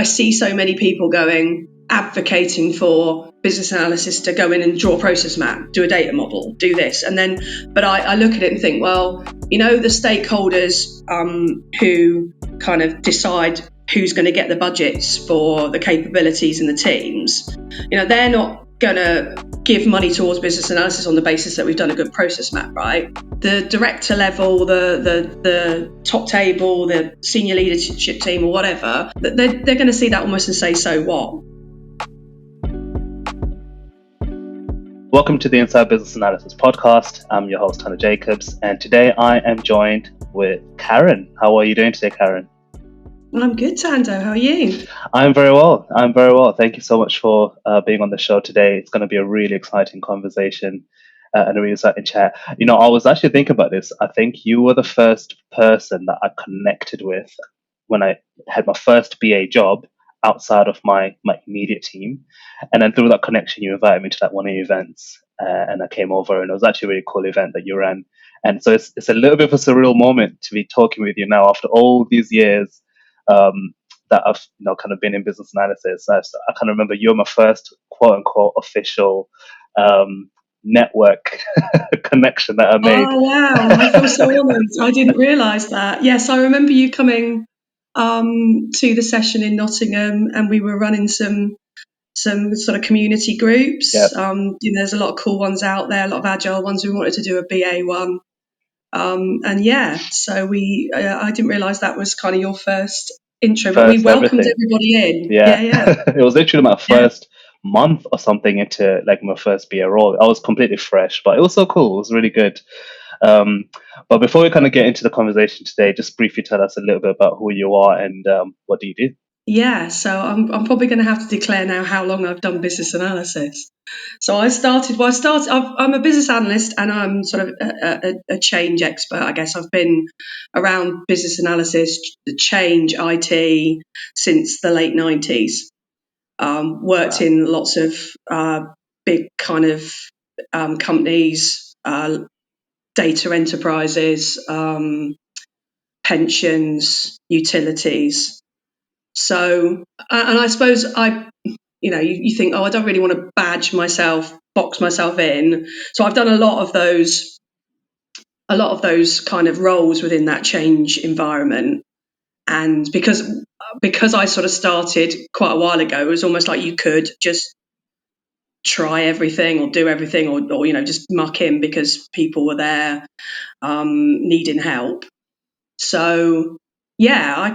I see so many people advocating for business analysis to go in and draw a process map, do a data model, do this. And then, but I look at it and think, well, the stakeholders who kind of decide who's going to get the budgets for the capabilities and the teams, they're not going to give money towards business analysis on the basis that we've done a good process map, right? The director level, the top table, the senior leadership team or whatever, they're going to see that almost and say, so what? Welcome to the Inside Business Analysis podcast. I'm your host, Hannah Jacobs, and today I am joined with Karen. How are you doing today, Karen? I'm good, Tando. How are you? I'm very well. Thank you so much for being on the show today. It's going to be a really exciting conversation and a really exciting chat. I was actually thinking about this. I think you were the first person that I connected with when I had my first BA job outside of my immediate team. And then through that connection, you invited me to one of your events, and I came over, and it was actually a really cool event that you ran. And so it's a little bit of a surreal moment to be talking with you now after all these years that I've kind of been in business analysis. I kind of remember you were my first quote unquote official network connection that I made. Oh wow, I feel so honoured. I didn't realise that. Yes, I remember you coming to the session in Nottingham, and we were running some sort of community groups. Yep. There's a lot of cool ones out there, a lot of agile ones. We wanted to do a BA one, so I didn't realise that was kind of your first intro, but we welcomed everybody in. Yeah. It was literally my first month or something into my first BA role. I was completely fresh, but it was so cool. It was really good. But before we kind of get into the conversation today, just briefly tell us a little bit about who you are and what do you do? Yeah, so I'm probably going to have to declare now how long I've done business analysis. So I'm a business analyst, and I'm sort of a change expert, I guess. I've been around business analysis, change, IT since the late 90s. Worked in lots of big kind of companies, data enterprises, pensions, utilities. So, and I suppose you think, I don't really want to box myself in. So I've done a lot of those kind of roles within that change environment. And because I sort of started quite a while ago, it was almost like you could just try everything or do everything or just muck in because people were there needing help. So yeah, I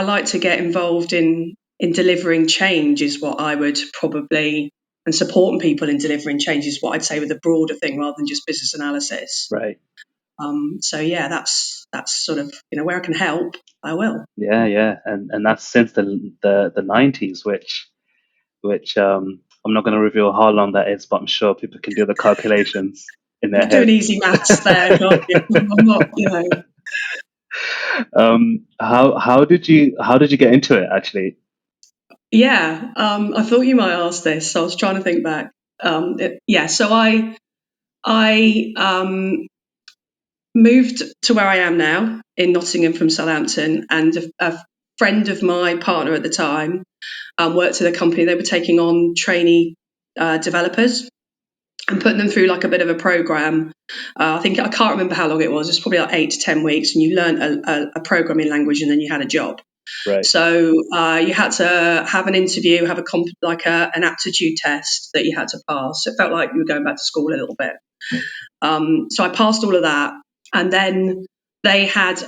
like to get involved in delivering change is what I would probably, and supporting people in delivering change is what I'd say with a broader thing rather than just business analysis. Right. So yeah, that's sort of where I can help, I will. Yeah, and that's since the 90s, which I'm not going to reveal how long that is, but I'm sure people can do the calculations in their head. Doing easy maths there, can't you? I'm not, How did you get into it actually? Yeah, I thought you might ask this, so I was trying to think back. So I moved to where I am now in Nottingham from Southampton, and a friend of my partner at the time worked at a company. They were taking on trainee developers and putting them through a bit of a program. I can't remember how long it was. It's probably 8 to 10 weeks, and you learned a programming language, and then you had a job. Right. So you had to have an interview, have an aptitude test that you had to pass. It felt like you were going back to school a little bit. So I passed all of that, and then they had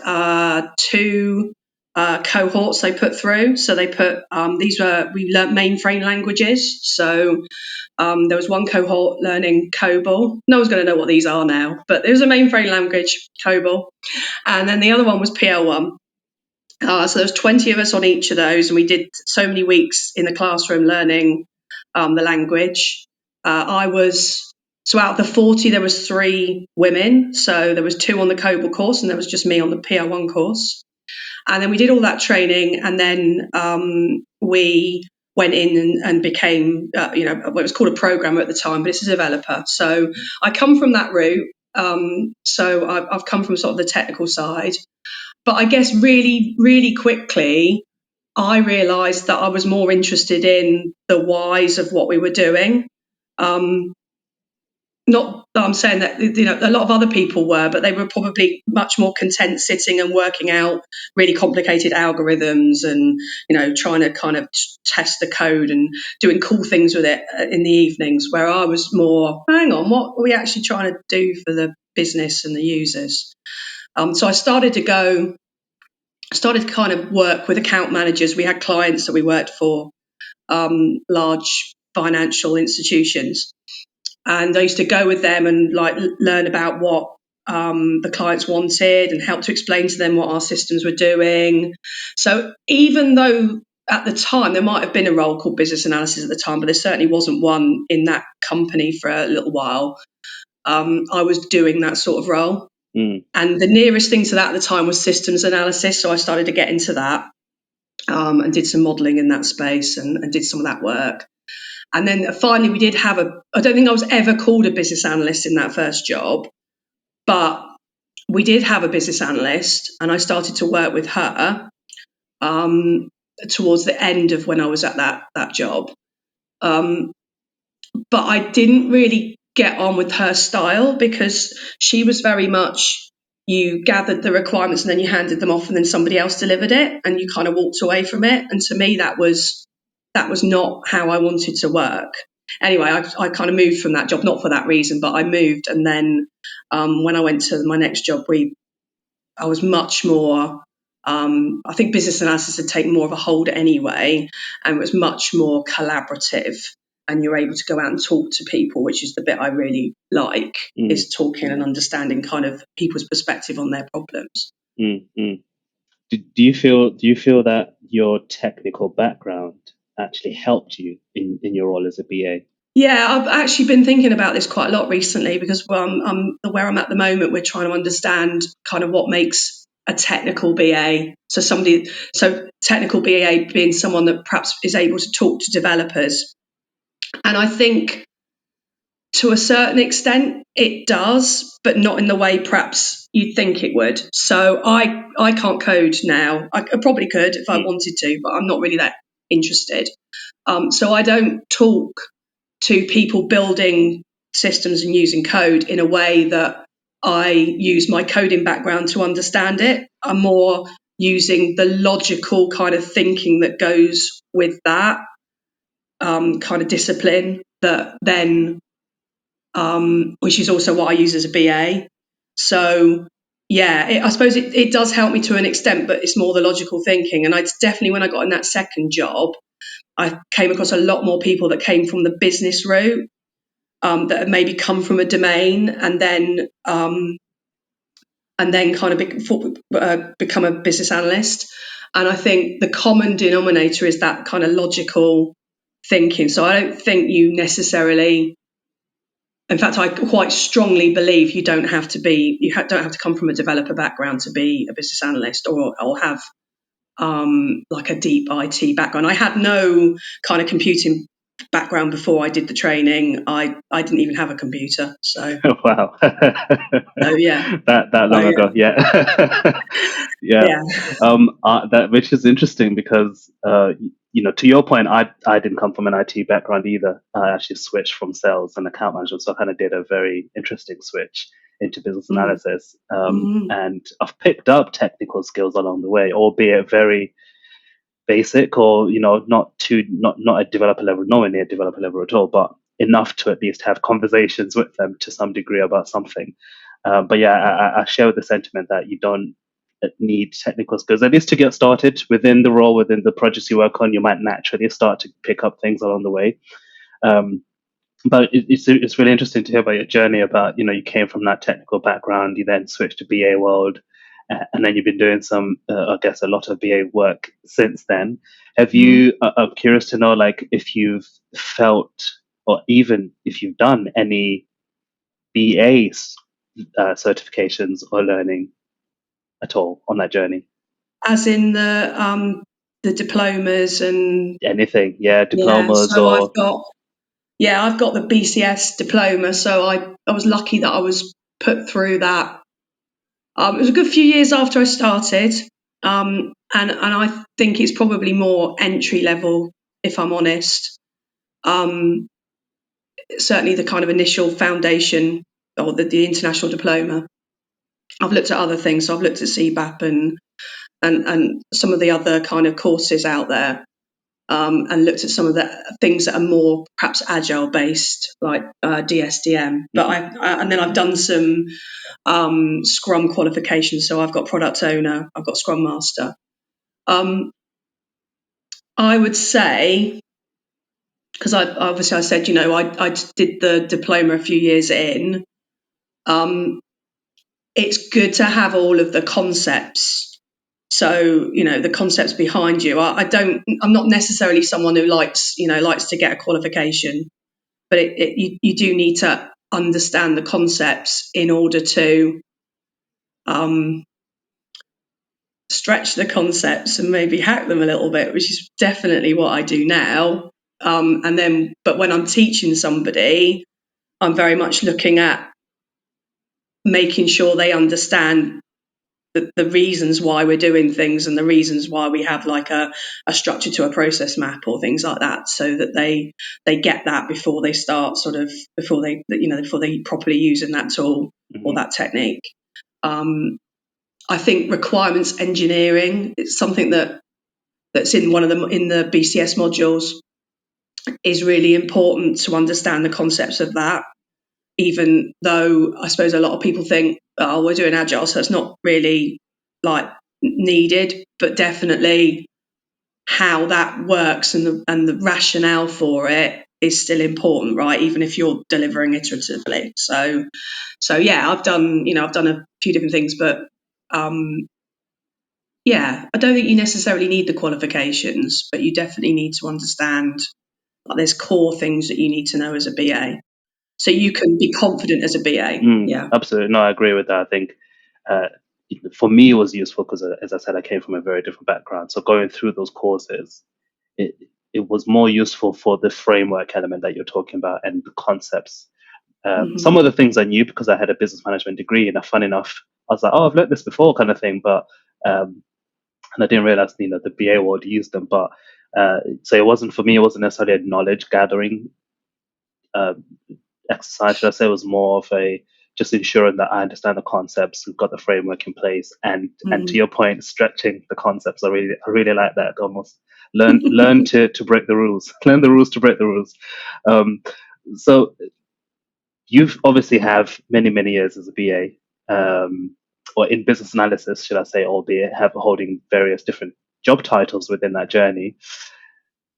2 cohorts they put through. So they put we learnt mainframe languages. So there was one cohort learning COBOL. No one's going to know what these are now, but it was a mainframe language, COBOL, and then the other one was PL1. So there was 20 of us on each of those, and we did so many weeks in the classroom learning the language. So out of the 40, there was 3 women. So there was 2 on the COBOL course, and there was just me on the PL1 course. And then we did all that training, and then we went in and became, it was called a programmer at the time, but it's a developer. So I come from that route. So I've come from sort of the technical side. But I guess really, really quickly, I realised that I was more interested in the whys of what we were doing. Not that I'm saying that, a lot of other people were, but they were probably much more content sitting and working out really complicated algorithms and, trying to kind of test the code and doing cool things with it in the evenings, where I was more, hang on, what are we actually trying to do for the business and the users? So I started to kind of work with account managers. We had clients that we worked for, large financial institutions. And I used to go with them and learn about what the clients wanted and help to explain to them what our systems were doing. So even though at the time there might have been a role called business analysis at the time, but there certainly wasn't one in that company for a little while, I was doing that sort of role. And the nearest thing to that at the time was systems analysis. So I started to get into that and did some modelling in that space and did some of that work. And then finally we did have I don't think I was ever called a business analyst in that first job, but we did have a business analyst and I started to work with her towards the end of when I was at that job. But I didn't really get on with her style because she was very much, you gathered the requirements and then you handed them off and then somebody else delivered it and you kind of walked away from it. And to me, that was not how I wanted to work. Anyway, I kind of moved from that job, not for that reason, but I moved. And then when I went to my next job, I was much more, I think business analysis had taken more of a hold anyway, and it was much more collaborative. And you're able to go out and talk to people, which is the bit I really like, is talking and understanding kind of people's perspective on their problems. Do you feel that your technical background actually helped you in your role as a BA? Yeah, I've actually been thinking about this quite a lot recently because where I'm at the moment, we're trying to understand kind of what makes a technical BA. So technical BA being someone that perhaps is able to talk to developers. And I think to a certain extent it does, but not in the way perhaps you'd think it would. So I can't code now. I probably could if I wanted to, but I'm not really that interested. So I don't talk to people building systems and using code in a way that I use my coding background to understand it. I'm more using the logical kind of thinking that goes with that kind of discipline that then, which is also what I use as a BA. So yeah, I suppose it does help me to an extent, but it's more the logical thinking. And it's definitely when I got in that second job, I came across a lot more people that came from the business route, that had maybe come from a domain and then kind of become a business analyst. And I think the common denominator is that kind of logical thinking. So I don't think you necessarily, in fact, I quite strongly believe you don't have to come from a developer background to be a business analyst or have like a deep IT background. I had no kind of computing background before I did the training. I didn't even have a computer. So wow. yeah. That long ago, yeah. Yeah. That, which is interesting because to your point, I didn't come from an IT background either. I actually switched from sales and account management, so I kind of did a very interesting switch into business analysis. And I've picked up technical skills along the way, albeit very basic or not a developer level, nowhere near developer level at all, but enough to at least have conversations with them to some degree about something. But yeah, I share the sentiment that you don't need technical skills, at least to get started within the role, within the projects you work on. You might naturally start to pick up things along the way. But it's really interesting to hear about your journey about, you came from that technical background, you then switched to BA world, and then you've been doing some, I guess, a lot of BA work since then. Have you, I'm curious to know, like, if you've felt, or even if you've done any BA certifications or learning at all on that journey? As in the diplomas and anything, diplomas so or I've got the BCS diploma. So I was lucky that I was put through that. It was a good few years after I started, and I think it's probably more entry level, if I'm honest. Certainly the kind of initial foundation or the international diploma. I've looked at other things. So I've looked at CBAP and some of the other kind of courses out there, and looked at some of the things that are more perhaps agile based, like DSDM. But and then I've done some Scrum qualifications. So I've got product owner, I've got Scrum master. I would say, because I said, I did the diploma a few years in. It's good to have all of the concepts. So, the concepts behind you. I'm not necessarily someone who likes to get a qualification, but you do need to understand the concepts in order to stretch the concepts and maybe hack them a little bit, which is definitely what I do now. But when I'm teaching somebody, I'm very much looking at making sure they understand the reasons why we're doing things and the reasons why we have like a structure to a process map or things like that, so that they get that before they start before they properly using that tool or that technique. I think requirements engineering is something that's in the BCS modules, is really important to understand the concepts of that, even though I suppose a lot of people think, oh, we're doing agile, so it's not really like needed, but definitely how that works and the rationale for it is still important, right? Even if you're delivering iteratively. So yeah, I've done a few different things, but yeah, I don't think you necessarily need the qualifications, but you definitely need to understand, like, there's core things that you need to know as a BA, so you can be confident as a BA. Yeah. Absolutely. No, I agree with that. I think for me, it was useful because, as I said, I came from a very different background. So going through those courses, it, it was more useful for the framework element that you're talking about and the concepts. Some of the things I knew because I had a business management degree, and fun enough, I was like, oh, I've learned this before, kind of thing. But and I didn't realize, the BA would use them. But so it wasn't for me. It wasn't necessarily a knowledge gathering exercise, should I say. It was more of a just ensuring that I understand the concepts, we've got the framework in place, and to your point, stretching the concepts. I really like that. Almost learn to break the rules, learn the rules to break the rules. So you've obviously have many years as a BA, or in business analysis, should I say, albeit holding various different job titles within that journey.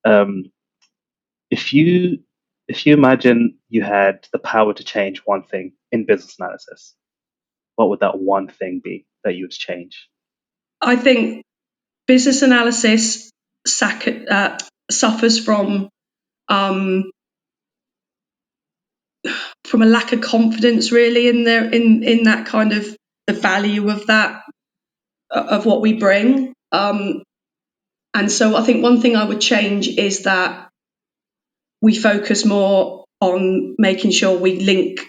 If you imagine you had the power to change one thing in business analysis, what would that one thing be that you would change? I think business analysis suffers from a lack of confidence, really, in that kind of the value of that, of what we bring. And so I think one thing I would change is that we focus more on making sure we link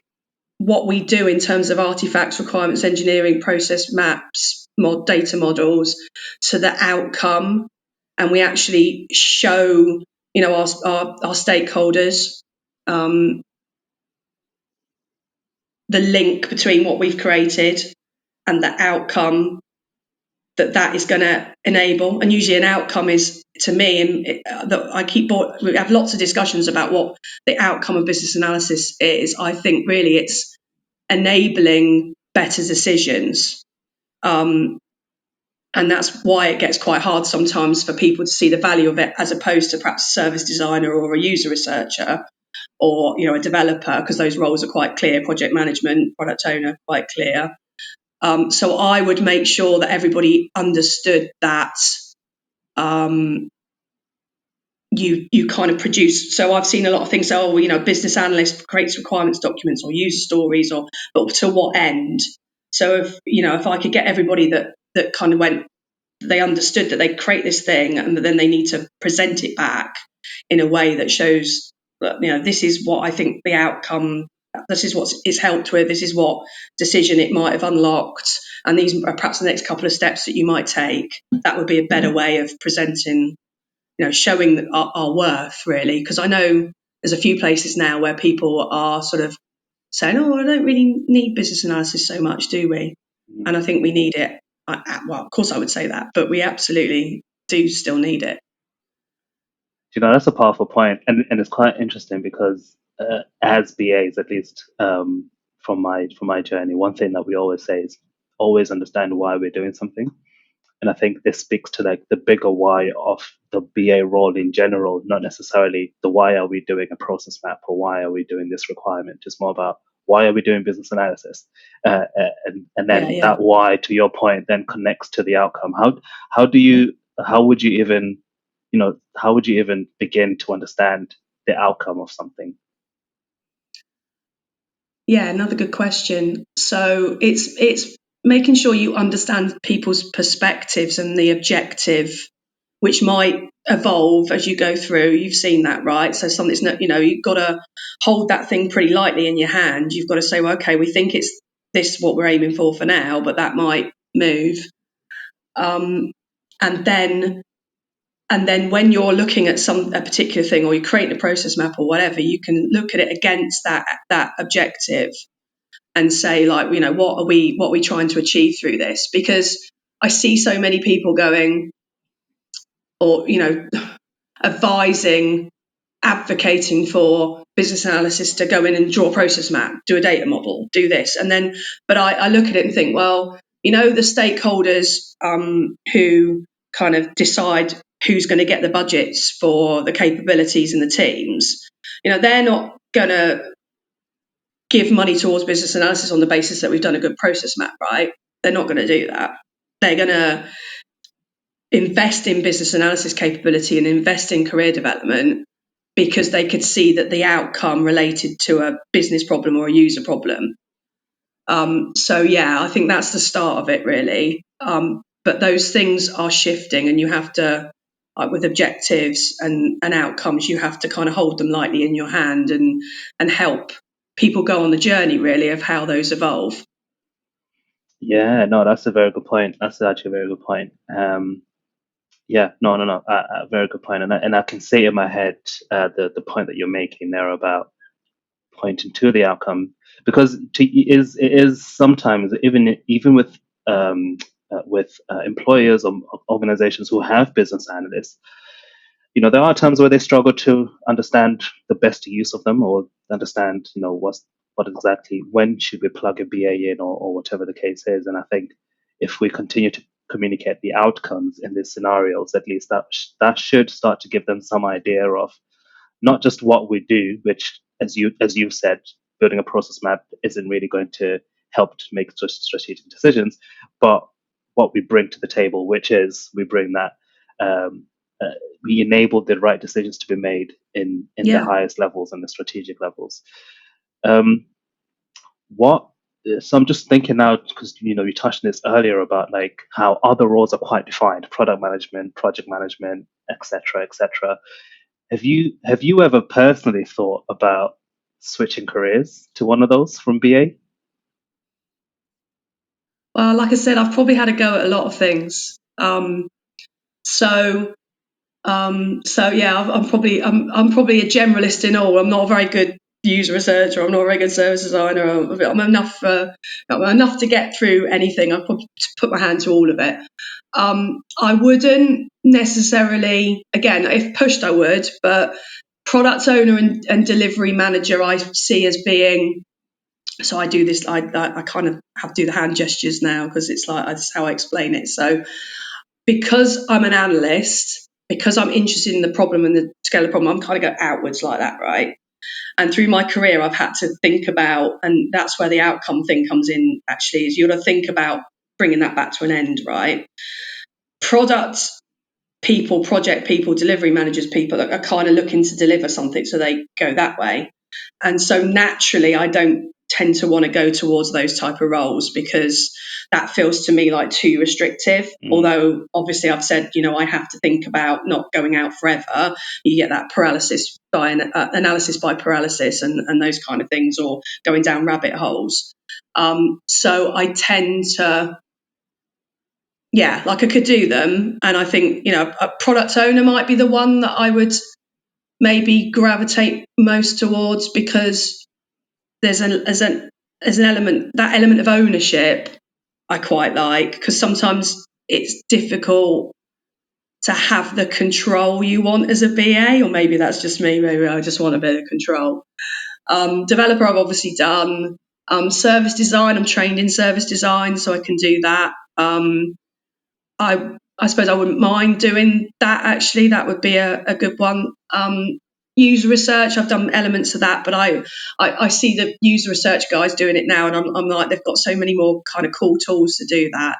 what we do in terms of artifacts, requirements engineering, process maps, data models to the outcome, and we actually show our stakeholders the link between what we've created and the outcome that is going to enable. And usually an outcome is, to me, and we have lots of discussions about what the outcome of business analysis is. I think really it's enabling better decisions. And that's why it gets quite hard sometimes for people to see the value of it, as opposed to perhaps a service designer or a user researcher or a developer, because those roles are quite clear. Project management, product owner, quite clear. So I would make sure that everybody understood that you kind of produce. So I've seen a lot of things say, business analyst creates requirements documents or user stories, but to what end? So if I could get everybody that kind of went, they understood that they create this thing and then they need to present it back in a way that shows that, this is what I think the outcome, this is what it's helped with, this is what decision it might have unlocked. and these are perhaps the next couple of steps that you might take. That would be a better way of presenting, showing our worth, really. Because I know there's a few places now where people are sort of saying, oh, I don't really need business analysis so much, do we? And I think we need it. Well, of course I would say that, but we absolutely do still need it. That's a powerful point, and it's quite interesting because as BAs, at least from my journey, one thing that we always say is always understand why we're doing something. And I think this speaks to like the bigger why of the BA role in general, not necessarily the why are we doing a process map or why are we doing this requirement. Just more about why are we doing business analysis, and then that why, to your point, then connects to the outcome. How do you how would you even how would you even begin to understand the outcome of something? Yeah, another good question. So it's making sure you understand people's perspectives and the objective, which might evolve as you go through. You've seen that, right? So something's not, you've got to hold that thing pretty lightly in your hand. You've got to say, well, okay, we think it's this what we're aiming for now, but that might move. And then when you're looking at a particular thing, or you're creating a process map or whatever, you can look at it against that objective and say, like, what are we trying to achieve through this? Because I see so many people going, or advocating for business analysis to go in and draw a process map, do a data model, do this, and then, but I look at it and think, well, the stakeholders who kind of decide who's going to get the budgets for the capabilities and the teams, they're not going to give money towards business analysis on the basis that we've done a good process map, right? They're not going to do that. They're going to invest in business analysis capability and invest in career development because they could see that the outcome related to a business problem or a user problem. I think that's the start of it, really. But those things are shifting, and you have to, with objectives and outcomes, you have to kind of hold them lightly in your hand and help people go on the journey, really, of how those evolve. Yeah, no, that's a very good point. That's actually a very good point. Yeah, no, very good point. And I can see in my head the point that you're making there about pointing to the outcome, because it is sometimes even with employers or organizations who have business analysts, there are times where they struggle to understand the best use of them, or understand what exactly, when should we plug a BA in, or whatever the case is. And I think if we continue to communicate the outcomes in these scenarios, at least that should start to give them some idea of not just what we do, which, as you said, building a process map isn't really going to help to make strategic decisions, but what we bring to the table, which is we bring that we enable the right decisions to be made in the highest levels and the strategic levels. So I'm just thinking now, because you touched on this earlier about like how other roles are quite defined: product management, project management, etc., etc. Have you ever personally thought about switching careers to one of those from BA? Well, like I said, I've probably had a go at a lot of things. I'm probably a generalist in all. I'm not a very good user researcher. I'm not a very good service designer. I'm enough to get through anything. I've probably put my hand to all of it. I wouldn't necessarily, again, if pushed, I would, but product owner and delivery manager I see as being. So I do this. I kind of have to do the hand gestures now because it's like that's how I explain it. So because I'm an analyst, because I'm interested in the problem and the scale of the problem, I'm kind of go outwards like that, right? And through my career, I've had to think about, and that's where the outcome thing comes in, actually, is you've got to think about bringing that back to an end, right? Product people, project people, delivery managers, people are kind of looking to deliver something, so they go that way. And so naturally, I don't tend to want to go towards those type of roles because that feels to me like too restrictive. Although obviously I've said, I have to think about not going out forever. You get that paralysis by analysis by paralysis and those kind of things, or going down rabbit holes. So I tend to yeah, like I could do them. And I think, a product owner might be the one that I would maybe gravitate most towards, because there's an element, that element of ownership I quite like, because sometimes it's difficult to have the control you want as a BA, or maybe that's just me, maybe I just want a bit of control. Developer I've obviously done. Service design, I'm trained in service design, so I can do that. I suppose I wouldn't mind doing that, actually. That would be a good one. User research, I've done elements of that, but I see the user research guys doing it now, and I'm like, they've got so many more kind of cool tools to do that.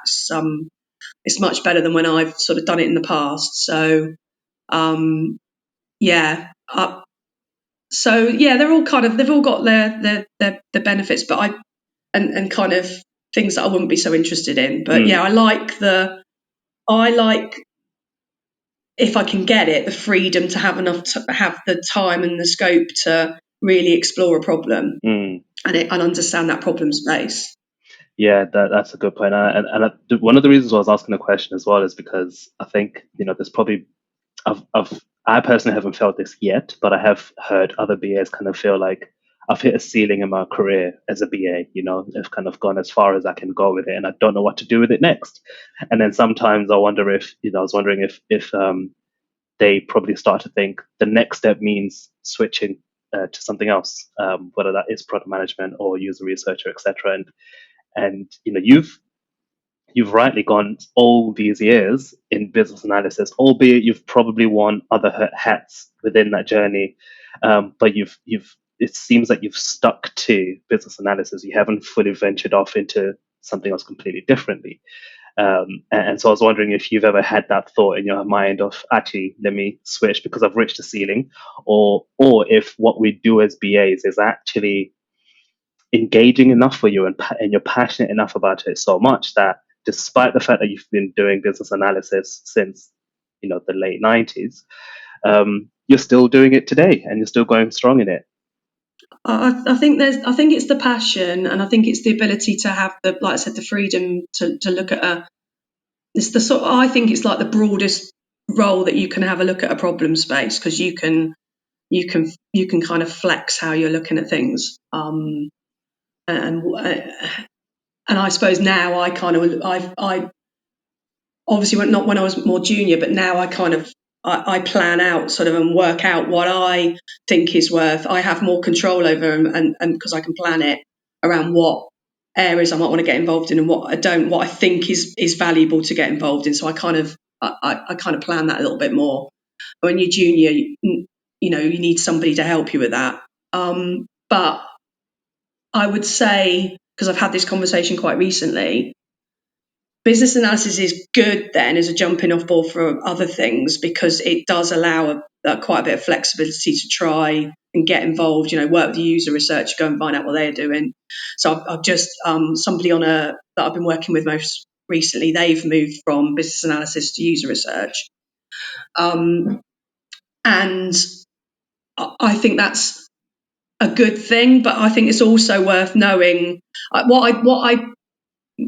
It's much better than when I've sort of done it in the past. So, yeah. They're all they've all got their benefits, but and kind of things that I wouldn't be so interested in. But yeah, I like, if I can get it, the freedom to have have the time and the scope to really explore a problem and understand that problem space. Yeah, that's a good point. One of the reasons why I was asking the question as well is because I think, there's probably, I personally haven't felt this yet, but I have heard other BAs kind of feel like I've hit a ceiling in my career as a BA. I've kind of gone as far as I can go with it, and I don't know what to do with it next. And then sometimes I wonder if, I was wondering if they probably start to think the next step means switching to something else, whether that is product management or user research, etc. And you've rightly gone all these years in business analysis, albeit you've probably worn other hats within that journey. But it seems that you've stuck to business analysis. You haven't fully ventured off into something else completely differently. And so I was wondering if you've ever had that thought in your mind of, actually, let me switch because I've reached the ceiling, or if what we do as BAs is actually engaging enough for you, and you're passionate enough about it so much that, despite the fact that you've been doing business analysis since the late 90s, you're still doing it today and you're still going strong in it. I think it's the passion, and I think it's the ability to have like I said, the freedom to look at it's the sort I think it's like the broadest role that you can have a look at a problem space, because you can kind of flex how you're looking at things. And I suppose now I obviously not when I was more junior, but now I plan out sort of and work out what I think is worth. I have more control over, and because I can plan it around what areas I might want to get involved in and what I don't, what I think is valuable to get involved in. So I kind of plan that a little bit more. When you're junior, you need somebody to help you with that. But I would say, because I've had this conversation quite recently, business analysis is good then as a jumping off board for other things, because it does allow quite a bit of flexibility to try and get involved, work with the user research, go and find out what they're doing. So I've just, somebody that I've been working with most recently, they've moved from business analysis to user research. And I think that's a good thing, but I think it's also worth knowing what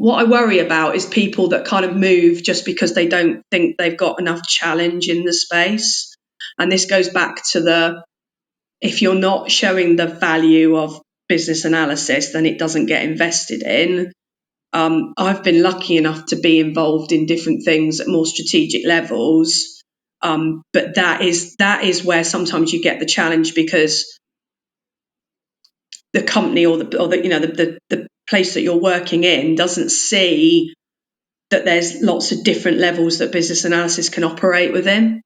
I worry about is people that kind of move just because they don't think they've got enough challenge in the space. And this goes back to if you're not showing the value of business analysis, then it doesn't get invested in. I've been lucky enough to be involved in different things at more strategic levels. But that is where sometimes you get the challenge, because the company or the place that you're working in doesn't see that there's lots of different levels that business analysis can operate within.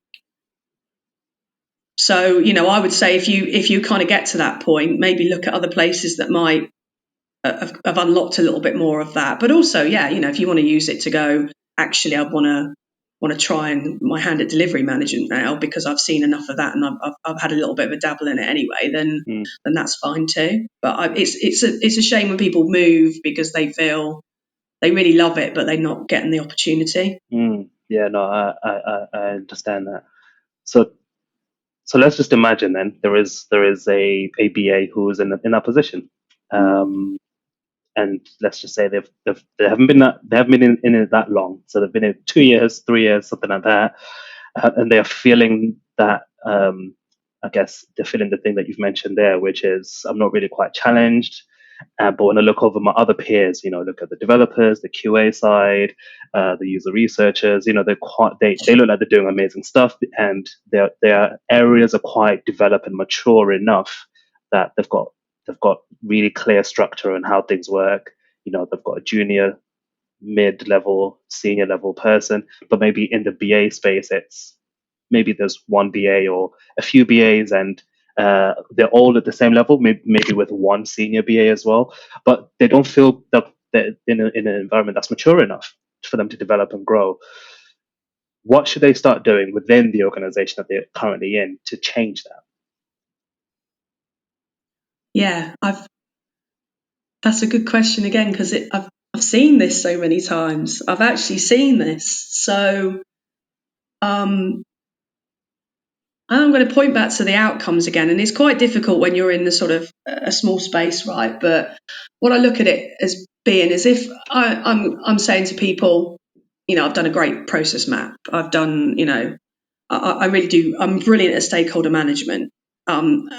So, I would say if you kind of get to that point, maybe look at other places that might have unlocked a little bit more of that. But also, if you want to use it to go, actually, I want to try my hand at delivery management now, because I've seen enough of that and I've had a little bit of a dabble in it anyway, then that's fine too. But it's a shame when people move because they feel they really love it, but they're not getting the opportunity. Yeah, no, I understand that. So let's just imagine then there is a BA who's in that position, and let's just say they haven't been in it that long, so they've been in 2 years, 3 years, something like that, and they're feeling that. I guess they're feeling the thing that you've mentioned there, which is I'm not really quite challenged. But when I look over my other peers, look at the developers, the QA side, the user researchers, they look like they're doing amazing stuff, and their areas are quite developed and mature enough that they've got really clear structure on how things work. They've got a junior, mid-level, senior-level person, but maybe in the BA space, maybe there's one BA or a few BAs, and they're all at the same level, maybe with one senior BA as well, but they don't feel that they're in an environment that's mature enough for them to develop and grow. What should they start doing within the organization that they're currently in to change that? Yeah, that's a good question again, because I've seen this so many times. I've actually seen this. So I'm going to point back to the outcomes again, and it's quite difficult when you're in the sort of a small space, right? But what I look at it as being is if I'm saying to people, I've done a great process map. I've done, I really do. I'm brilliant at stakeholder management. And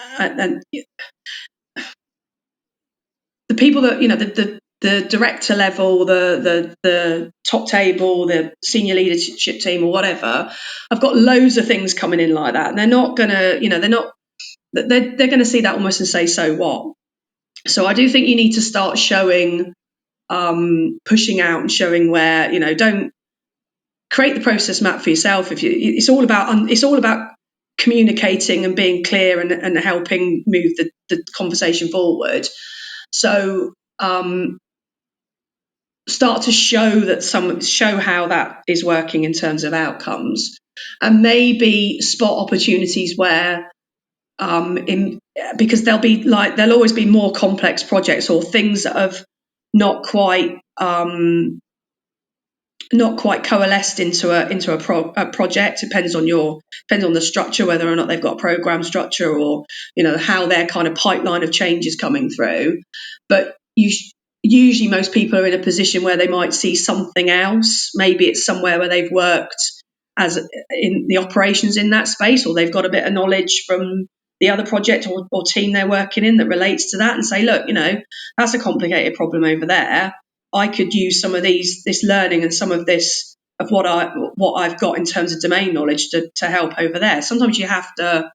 the people that, the director level, the top table, the senior leadership team or whatever, I've got loads of things coming in like that. And they're not going to, they're going to see that almost and say, so what? So I do think you need to start showing, pushing out and showing where, don't create the process map for yourself. It's all about communicating and being clear and helping move the conversation forward. So start to show how that is working in terms of outcomes, and maybe spot opportunities where because there'll always be more complex projects or things that have not quite coalesced into a project. Depends on the structure, whether or not they've got a program structure, or how their kind of pipeline of change is coming through. But usually most people are in a position where they might see something else. Maybe it's somewhere where they've worked as in the operations in that space, or they've got a bit of knowledge from the other project or team they're working in that relates to that, and say, look, that's a complicated problem over there. I could use some of this learning and some of this of what I've got in terms of domain knowledge to help over there. Sometimes you have to.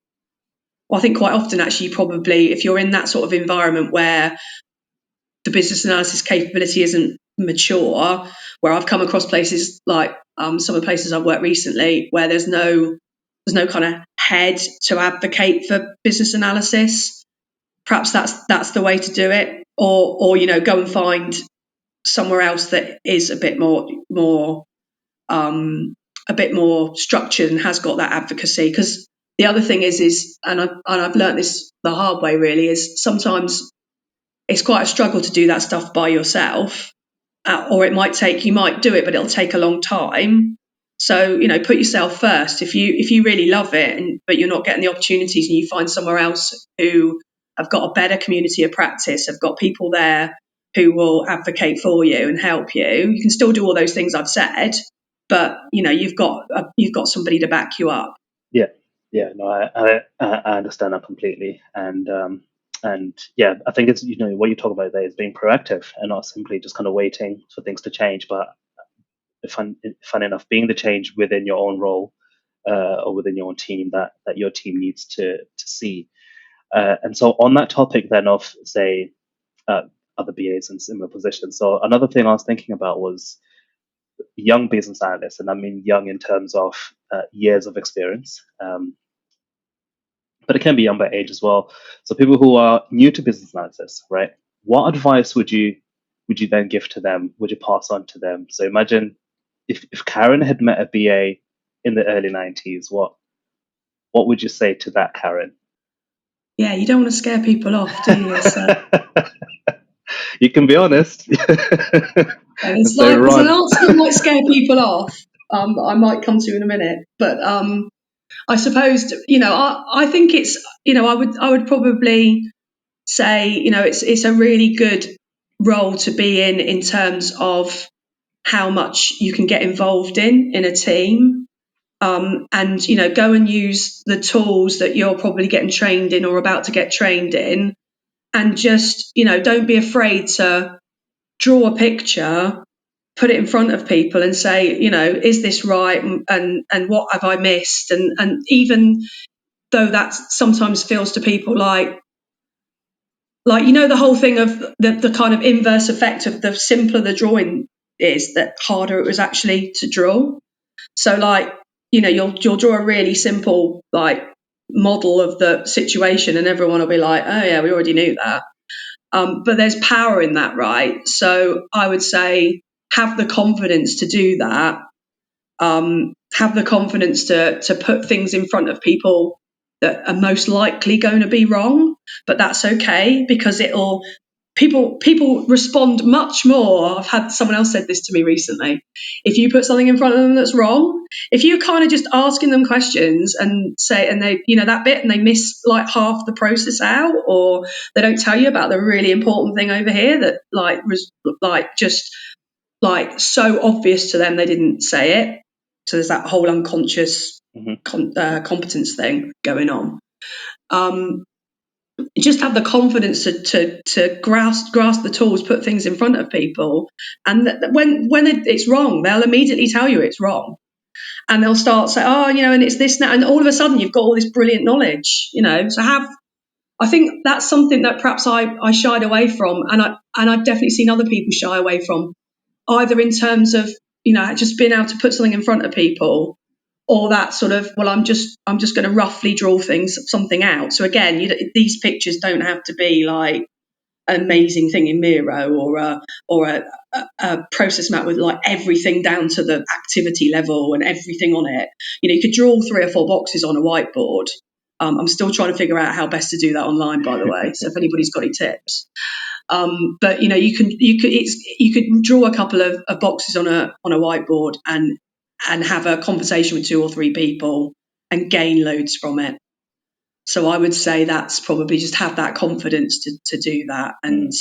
Well, I think quite often, actually, probably if you're in that sort of environment where the business analysis capability isn't mature, where I've come across places like some of the places I've worked recently, where there's no kind of head to advocate for business analysis. Perhaps that's the way to do it, or go and find somewhere else that is a bit more structured and has got that advocacy. Because the other thing is and I've learned this the hard way, really, is sometimes it's quite a struggle to do that stuff by yourself, or you might do it, but it'll take a long time. So put yourself first. If you really love it, but you're not getting the opportunities, and you find somewhere else who have got a better community of practice, have got people there who will advocate for you and help you. You can still do all those things I've said, but you've got somebody to back you up. No, I understand that completely, and yeah, I think it's what you talk about there is being proactive and not simply just kind of waiting for things to change, but fun enough, being the change within your own role or within your own team that your team needs to see. And so on that topic then of, say, other BAs in similar positions. So another thing I was thinking about was young business analysts, and I mean young in terms of years of experience, but it can be young by age as well. So people who are new to business analysis, right? What advice would you then give to them? Would you pass on to them? So imagine if Karen had met a BA in the early 90s, what would you say to that Karen? Yeah, you don't want to scare people off, do you? So you can be honest. there's an answer that might scare people off. I might come to in a minute, but I suppose I think it's I would probably say it's a really good role to be in terms of how much you can get involved in a team. And, you know, go and use the tools that you're probably getting trained in or about to get trained in. And just, you know, don't be afraid to draw a picture, put it in front of people and say, you know, is this right? And what have I missed? And even though that sometimes feels to people like, you know, the whole thing of the kind of inverse effect of the simpler the drawing is, that harder it was actually to draw. So, like, you know, you'll draw a really simple, like, model of the situation and everyone will be like, oh yeah, we already knew that. But there's power in that, right? So I would say have the confidence to do that. Have the confidence to put things in front of people that are most likely going to be wrong, but that's okay, because people respond much more. I've had someone else said this to me recently. If you put something in front of them that's wrong, if you kind of just asking them questions and say, and they, you know, that bit, and they miss like half the process out, or they don't tell you about the really important thing over here that like was like just like so obvious to them they didn't say it. So there's that whole unconscious competence thing going on. Just have the confidence to grasp the tools, put things in front of people, and when it's wrong, they'll immediately tell you it's wrong, and they'll start saying, oh, you know, and it's this now, and all of a sudden you've got all this brilliant knowledge, you know. So I think that's something that perhaps I shied away from, and I've definitely seen other people shy away from, either in terms of, you know, just being able to put something in front of people, or that sort of, well, I'm just going to roughly draw something out. So again, these pictures don't have to be like an amazing thing in Miro, or a process map with like everything down to the activity level and everything on it. You know, you could draw 3 or 4 boxes on a whiteboard. I'm still trying to figure out how best to do that online, by the way. So if anybody's got any tips. But you know, you could draw a couple of boxes on a whiteboard and have a conversation with 2 or 3 people and gain loads from it. So I would say that's probably just have that confidence to do that, and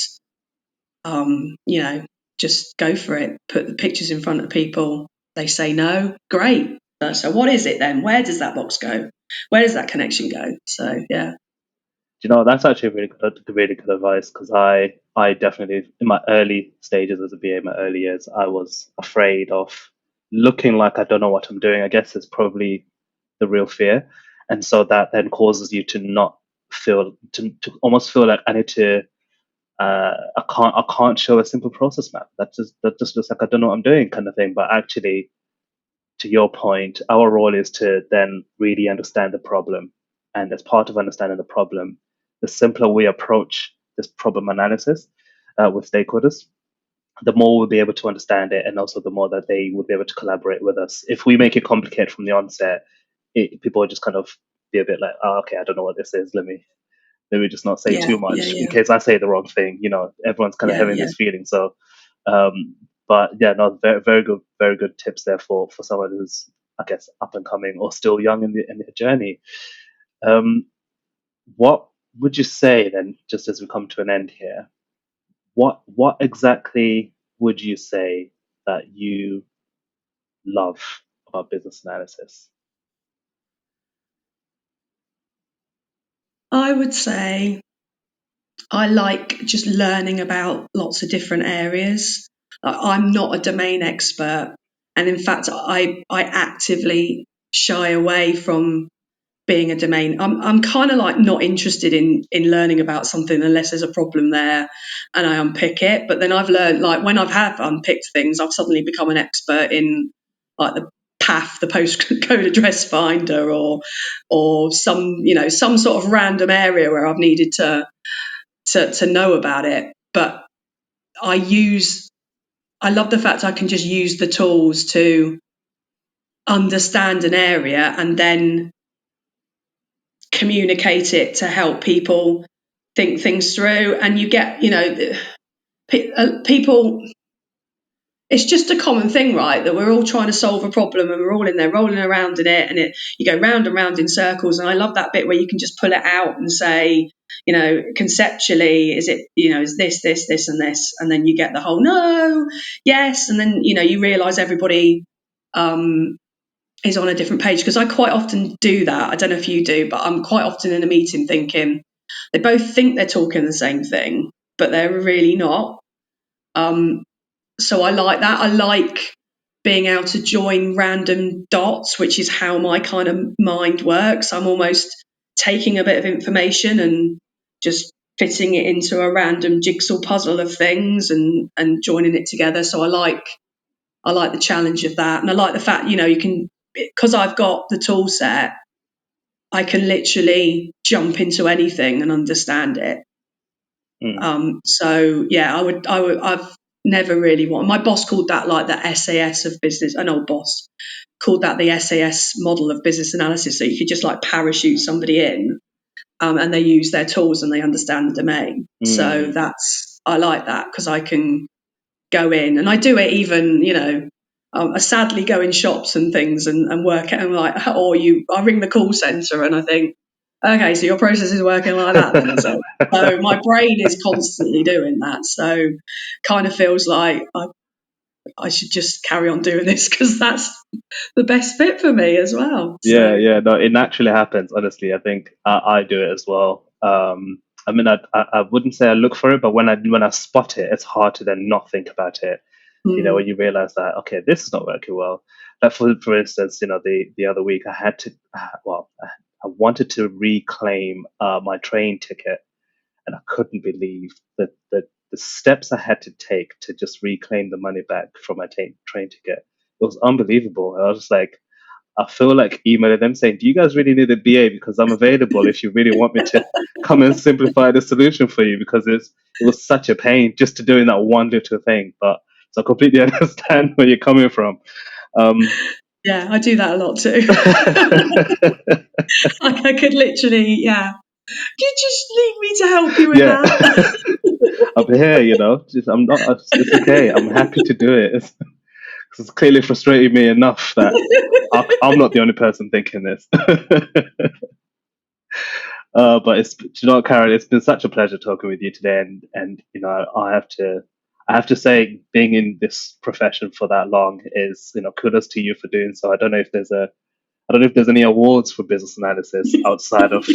you know, just go for it. Put the pictures in front of people. They say no, great. So what is it then? Where does that box go? Where does that connection go? So yeah. You know, that's actually really good advice, because I definitely, in my early stages as a BA, in my early years, I was afraid of looking like I don't know what I'm doing. I guess it's probably the real fear. And so that then causes you to not feel, to almost feel like I need to, I can't show a simple process map. That just looks like I don't know what I'm doing, kind of thing. But actually, to your point, our role is to then really understand the problem. And as part of understanding the problem, the simpler we approach this problem analysis with stakeholders, the more we'll be able to understand it, and also the more that they will be able to collaborate with us. If we make it complicated from the onset, people will just kind of be a bit like, oh, okay, I don't know what this is. Let me just not say Yeah, too yeah, much in yeah, case I say the wrong thing. You know, everyone's kind of yeah, having yeah. this feeling. So, but yeah, no, very good tips there for someone who's, I guess, up and coming or still young in the journey. Um, what would you say then, just as we come to an end here? What exactly would you say that you love about business analysis? I would say I like just learning about lots of different areas. I'm not a domain expert, and in fact, I actively shy away from being a domain. I'm kind of like not interested in learning about something unless there's a problem there, and I unpick it. But then I've learned, like, when have unpicked things, I've suddenly become an expert in like the PAF, the postcode address finder, or some, you know, some sort of random area where I've needed to know about it. But I love the fact I can just use the tools to understand an area and then communicate it to help people think things through. And you get, you know, people, it's just a common thing, right, that we're all trying to solve a problem and we're all in there rolling around in it, and you go round and round in circles. And I love that bit where you can just pull it out and say, conceptually, is it, is this, and this, and then you get the whole no, yes, and then you realise everybody is on a different page. Because I quite often do that. I don't know if you do, but I'm quite often in a meeting thinking they both think they're talking the same thing, but they're really not. So I like that. I like being able to join random dots, which is how my kind of mind works. I'm almost taking a bit of information and just fitting it into a random jigsaw puzzle of things and joining it together. So I like the challenge of that. And I like the fact, you can, because I've got the tool set, I can literally jump into anything and understand it. So yeah, I've never really wanted, my boss called that like the SAS of business, an old boss called that the SAS model of business analysis. So you could just like parachute somebody in, and they use their tools and they understand the domain. So I like that, because I can go in, and I do it even, I sadly go in shops and things and work it, and I ring the call centre and I think, okay, so your process is working like that then, is it? So my brain is constantly doing that. So kind of feels like I should just carry on doing this, because that's the best fit for me as well. So. Yeah, no, it naturally happens. Honestly, I think I do it as well. I mean, I wouldn't say I look for it, but when I spot it, it's hard to then not think about it. When you realize that, okay, this is not working well. Like for instance, the other week I had to, I wanted to reclaim my train ticket, and I couldn't believe that the steps I had to take to just reclaim the money back from my train ticket. It was unbelievable. I was just like, I feel like emailing them saying, do you guys really need a BA? Because I'm available if you really want me to come and simplify the solution for you, because it was such a pain just to doing that one little thing. But so I completely understand where you're coming from. Yeah, I do that a lot too. I could literally, yeah. You just need me to help you with that. I'm here, I'm not, it's okay. I'm happy to do it. It's clearly frustrated me enough that I'm not the only person thinking this. But Karen, it's been such a pleasure talking with you today, and I have to say, being in this profession for that long is, kudos to you for doing so. I don't know if there's any awards for business analysis outside of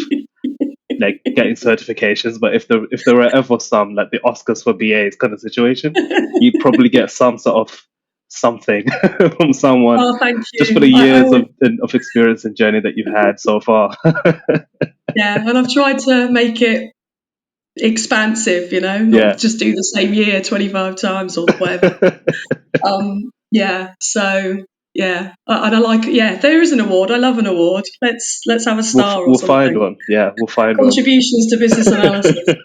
like getting certifications, but if there were ever some, like the Oscars for BAs kind of situation, you'd probably get some sort of something from someone. Oh, thank you. Just for the years of experience and journey that you've had so far. Yeah, and I've tried to make it expansive, not just do the same year 25 times or whatever. Yeah, so yeah, and I like, there is an award. I love an award. Let's have a star or we'll something. Find one. Yeah, we'll find Contributions to business analysis.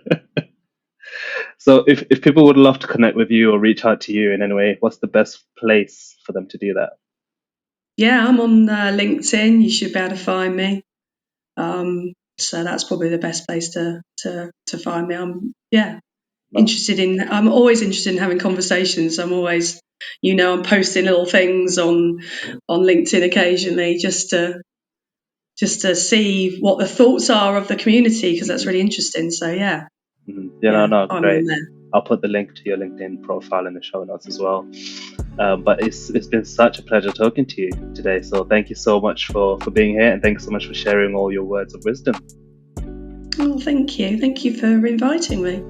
So if people would love to connect with you or reach out to you in any way, what's the best place for them to do that? Yeah, I'm on LinkedIn. You should be able to find me. So that's probably the best place to find me. I'm always interested in having conversations. I'm always, I'm posting little things on LinkedIn occasionally just to see what the thoughts are of the community, because that's really interesting. So yeah. No, great. I'll put the link to your LinkedIn profile in the show notes as well. But it's been such a pleasure talking to you today. So thank you so much for being here, and thanks so much for sharing all your words of wisdom. Oh, thank you. Thank you for inviting me.